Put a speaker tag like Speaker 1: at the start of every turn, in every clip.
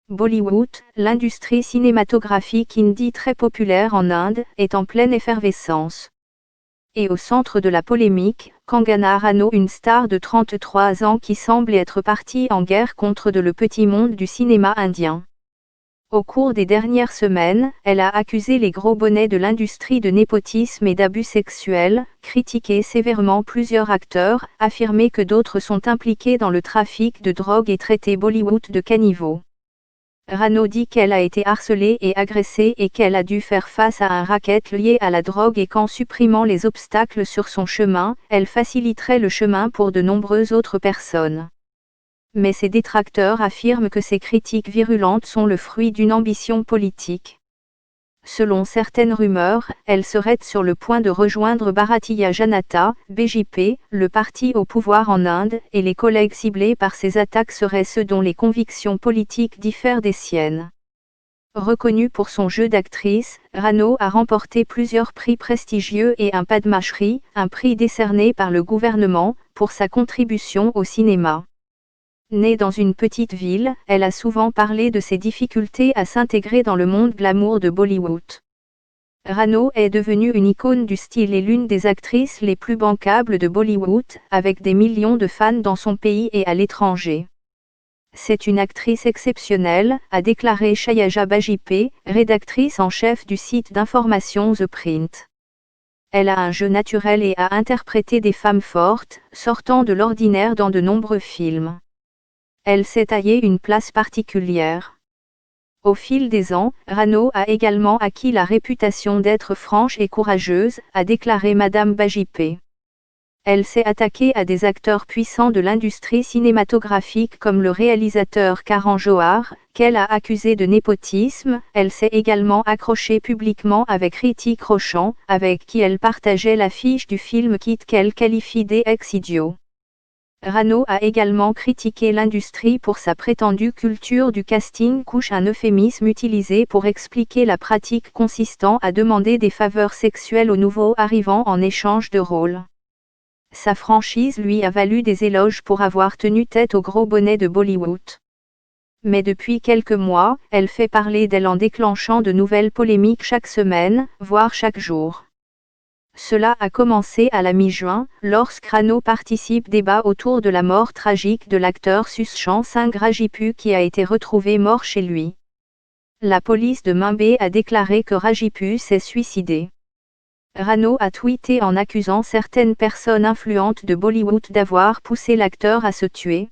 Speaker 1: Bollywood, l'industrie cinématographique hindi très populaire en Inde, est en pleine effervescence. Et au centre de la polémique, Kangana Ranaut, une star de 33 ans qui semble être partie en guerre contre le petit monde du cinéma indien. Au cours des dernières semaines, elle a accusé les gros bonnets de l'industrie de népotisme et d'abus sexuels, critiqué sévèrement plusieurs acteurs, affirmé que d'autres sont impliqués dans le trafic de drogue et traité Bollywood de caniveau. Ranaut dit qu'elle a été harcelée et agressée et qu'elle a dû faire face à un racket lié à la drogue et qu'en supprimant les obstacles sur son chemin, elle faciliterait le chemin pour de nombreuses autres personnes. Mais ses détracteurs affirment que ces critiques virulentes sont le fruit d'une ambition politique. Selon certaines rumeurs, elle serait sur le point de rejoindre Bharatiya Janata, BJP, le parti au pouvoir en Inde, et les collègues ciblés par ces attaques seraient ceux dont les convictions politiques diffèrent des siennes. Reconnue pour son jeu d'actrice, Ranaut a remporté plusieurs prix prestigieux et un Padma Shri, un prix décerné par le gouvernement, pour sa contribution au cinéma. Née dans une petite ville, elle a souvent parlé de ses difficultés à s'intégrer dans le monde glamour de Bollywood. Ranaut est devenue une icône du style et l'une des actrices les plus bancables de Bollywood, avec des millions de fans dans son pays et à l'étranger. C'est une actrice exceptionnelle, a déclaré Shailaja Bajpayee, rédactrice en chef du site d'information The Print. Elle a un jeu naturel et a interprété des femmes fortes, sortant de l'ordinaire dans de nombreux films. Elle s'est taillée une place particulière. Au fil des ans, Ranaut a également acquis la réputation d'être franche et courageuse, a déclaré Madame Bajpayee. Elle s'est attaquée à des acteurs puissants de l'industrie cinématographique comme le réalisateur Karan Johar, qu'elle a accusé de népotisme. Elle s'est également accrochée publiquement avec Hrithik Roshan, avec qui elle partageait l'affiche du film Kid qu'elle qualifie d'ex-idiot. Ranaut a également critiqué l'industrie pour sa prétendue culture du casting couche, un euphémisme utilisé pour expliquer la pratique consistant à demander des faveurs sexuelles aux nouveaux arrivants en échange de rôles. Sa franchise lui a valu des éloges pour avoir tenu tête au gros bonnet de Bollywood. Mais depuis quelques mois, elle fait parler d'elle en déclenchant de nouvelles polémiques chaque semaine, voire chaque jour. Cela a commencé à la mi-juin, lorsque Ranaut participe débat autour de la mort tragique de l'acteur Sushant Singh Rajput qui a été retrouvé mort chez lui. La police de Mumbai a déclaré que Rajput s'est suicidé. Ranaut a tweeté en accusant certaines personnes influentes de Bollywood d'avoir poussé l'acteur à se tuer.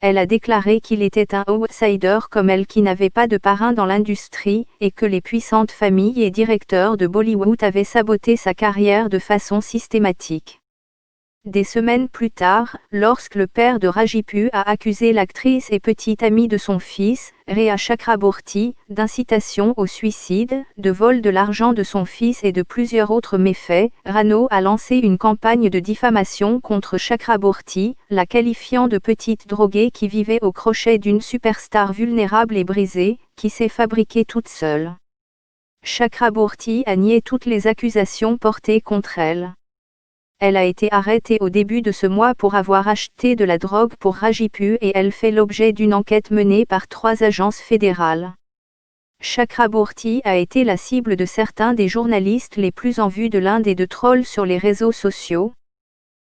Speaker 1: Elle a déclaré qu'il était un outsider comme elle qui n'avait pas de parrain dans l'industrie, et que les puissantes familles et directeurs de Bollywood avaient saboté sa carrière de façon systématique. Des semaines plus tard, lorsque le père de Rajput a accusé l'actrice et petite amie de son fils, Rhea Chakraborty, d'incitation au suicide, de vol de l'argent de son fils et de plusieurs autres méfaits, Ranaut a lancé une campagne de diffamation contre Chakraborty, la qualifiant de petite droguée qui vivait au crochet d'une superstar vulnérable et brisée, qui s'est fabriquée toute seule. Chakraborty a nié toutes les accusations portées contre elle. Elle a été arrêtée au début de ce mois pour avoir acheté de la drogue pour Rajput et elle fait l'objet d'une enquête menée par 3 agences fédérales. Chakraborty a été la cible de certains des journalistes les plus en vue de l'Inde et de trolls sur les réseaux sociaux.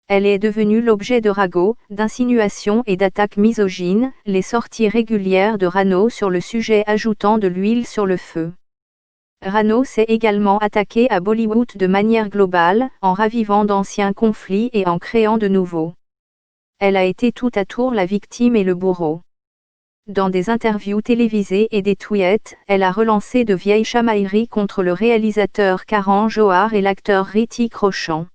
Speaker 1: Elle est devenue l'objet de ragots, d'insinuations et d'attaques misogynes, les sorties régulières de Ranaut sur le sujet ajoutant de l'huile sur le feu. Ranaut s'est également attaqué à Bollywood de manière globale, en ravivant d'anciens conflits et en créant de nouveaux. Elle a été tout à tour la victime et le bourreau. Dans des interviews télévisées et des tweets, elle a relancé de vieilles chamailleries contre le réalisateur Karan Johar et l'acteur Hrithik Roshan.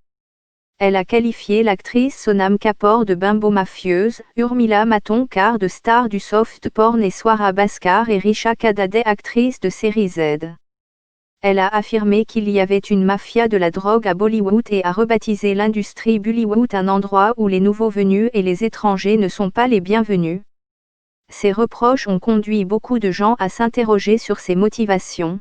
Speaker 1: Elle a qualifié l'actrice Sonam Kapoor de bimbo-mafieuse, Urmila Matondkar de star du soft porn et Swara Bhaskar et Risha Kadade actrice de série Z. Elle a affirmé qu'il y avait une mafia de la drogue à Bollywood et a rebaptisé l'industrie Bollywood un endroit où les nouveaux venus et les étrangers ne sont pas les bienvenus. Ces reproches ont conduit beaucoup de gens à s'interroger sur ses motivations.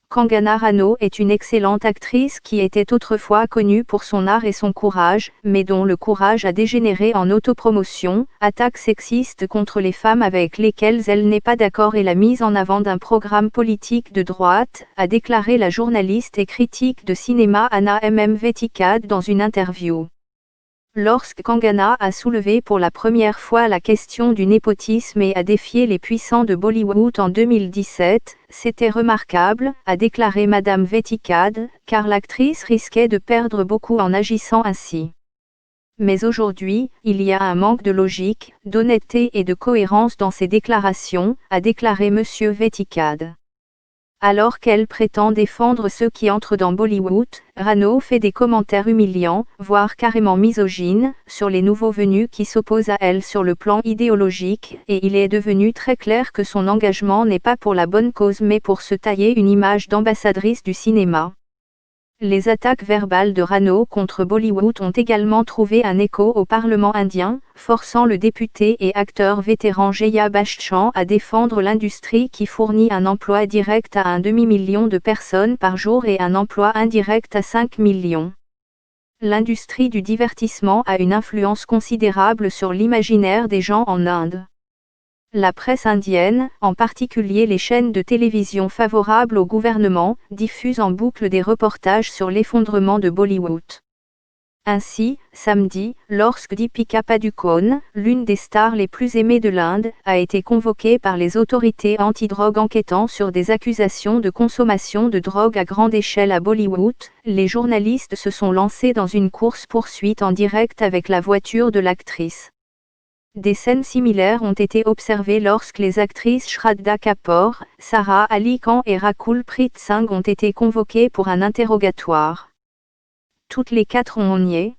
Speaker 1: Kangana Ranaut est une excellente actrice qui était autrefois connue pour son art et son courage, mais dont le courage a dégénéré en autopromotion, attaques sexistes contre les femmes avec lesquelles elle n'est pas d'accord et la mise en avant d'un programme politique de droite, a déclaré la journaliste et critique de cinéma Anna Vetikad dans une interview. Lorsque Kangana a soulevé pour la première fois la question du népotisme et a défié les puissants de Bollywood en 2017, c'était remarquable, a déclaré Madame Vetikad, car l'actrice risquait de perdre beaucoup en agissant ainsi. Mais aujourd'hui, il y a un manque de logique, d'honnêteté et de cohérence dans ces déclarations, a déclaré Monsieur Vetikad. Alors qu'elle prétend défendre ceux qui entrent dans Bollywood, Ranaut fait des commentaires humiliants, voire carrément misogynes, sur les nouveaux venus qui s'opposent à elle sur le plan idéologique, et il est devenu très clair que son engagement n'est pas pour la bonne cause mais pour se tailler une image d'ambassadrice du cinéma. Les attaques verbales de Ranaut contre Bollywood ont également trouvé un écho au Parlement indien, forçant le député et acteur vétéran Jaya Bachchan à défendre l'industrie qui fournit un emploi direct à 1 demi-million de personnes par jour et un emploi indirect à 5 millions. L'industrie du divertissement a une influence considérable sur l'imaginaire des gens en Inde. La presse indienne, en particulier les chaînes de télévision favorables au gouvernement, diffusent en boucle des reportages sur l'effondrement de Bollywood. Ainsi, samedi, lorsque Deepika Padukone, l'une des stars les plus aimées de l'Inde, a été convoquée par les autorités anti-drogue enquêtant sur des accusations de consommation de drogue à grande échelle à Bollywood, les journalistes se sont lancés dans une course-poursuite en direct avec la voiture de l'actrice. Des scènes similaires ont été observées lorsque les actrices Shraddha Kapoor, Sarah Ali Khan et Rakul Preet Singh ont été convoquées pour un interrogatoire. Toutes les quatre ont nié.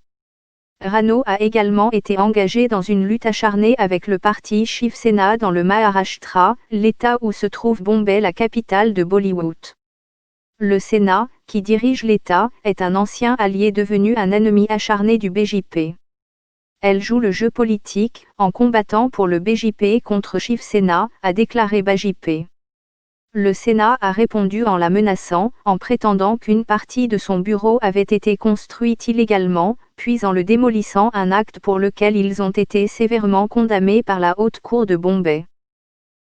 Speaker 1: Ranaut a également été engagé dans une lutte acharnée avec le parti Shiv Sena dans le Maharashtra, l'État où se trouve Bombay, la capitale de Bollywood. Le Sénat, qui dirige l'État, est un ancien allié devenu un ennemi acharné du BJP. Elle joue le jeu politique, en combattant pour le BJP contre Shiv Sena, a déclaré BJP. Le Sénat a répondu en la menaçant, en prétendant qu'une partie de son bureau avait été construite illégalement, puis en le démolissant, un acte pour lequel ils ont été sévèrement condamnés par la Haute Cour de Bombay.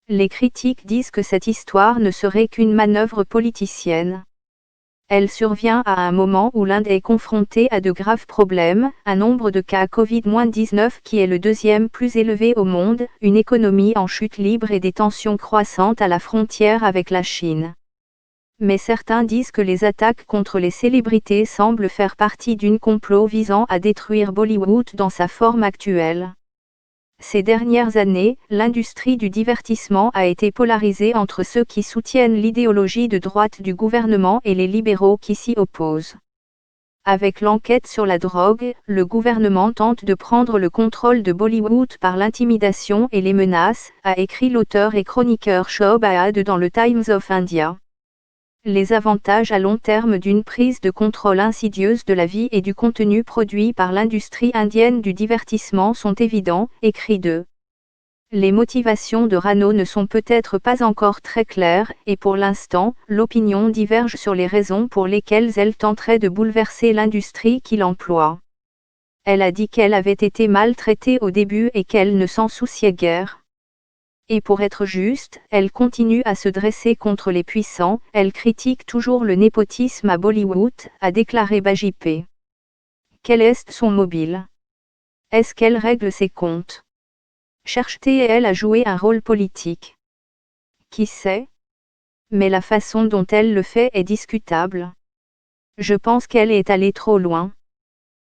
Speaker 1: Les critiques disent que cette histoire ne serait qu'une manœuvre politicienne. Elle survient à un moment où l'Inde est confrontée à de graves problèmes, un nombre de cas Covid-19 qui est le deuxième plus élevé au monde, une économie en chute libre et des tensions croissantes à la frontière avec la Chine. Mais certains disent que les attaques contre les célébrités semblent faire partie d'un complot visant à détruire Bollywood dans sa forme actuelle. Ces dernières années, l'industrie du divertissement a été polarisée entre ceux qui soutiennent l'idéologie de droite du gouvernement et les libéraux qui s'y opposent. Avec l'enquête sur la drogue, le gouvernement tente de prendre le contrôle de Bollywood par l'intimidation et les menaces, a écrit l'auteur et chroniqueur Shob Ahad dans le Times of India. Les avantages à long terme d'une prise de contrôle insidieuse de la vie et du contenu produit par l'industrie indienne du divertissement sont évidents, écrit de. Les motivations de Ranaut ne sont peut-être pas encore très claires, et pour l'instant, l'opinion diverge sur les raisons pour lesquelles elle tenterait de bouleverser l'industrie qui l'emploie. Elle a dit qu'elle avait été maltraitée au début et qu'elle ne s'en souciait guère. Et pour être juste, elle continue à se dresser contre les puissants, elle critique toujours le népotisme à Bollywood, a déclaré BJP. Quel est son mobile? Est-ce qu'elle règle ses comptes? Cherche-t-elle à jouer un rôle politique? Qui sait? Mais la façon dont elle le fait est discutable. Je pense qu'elle est allée trop loin.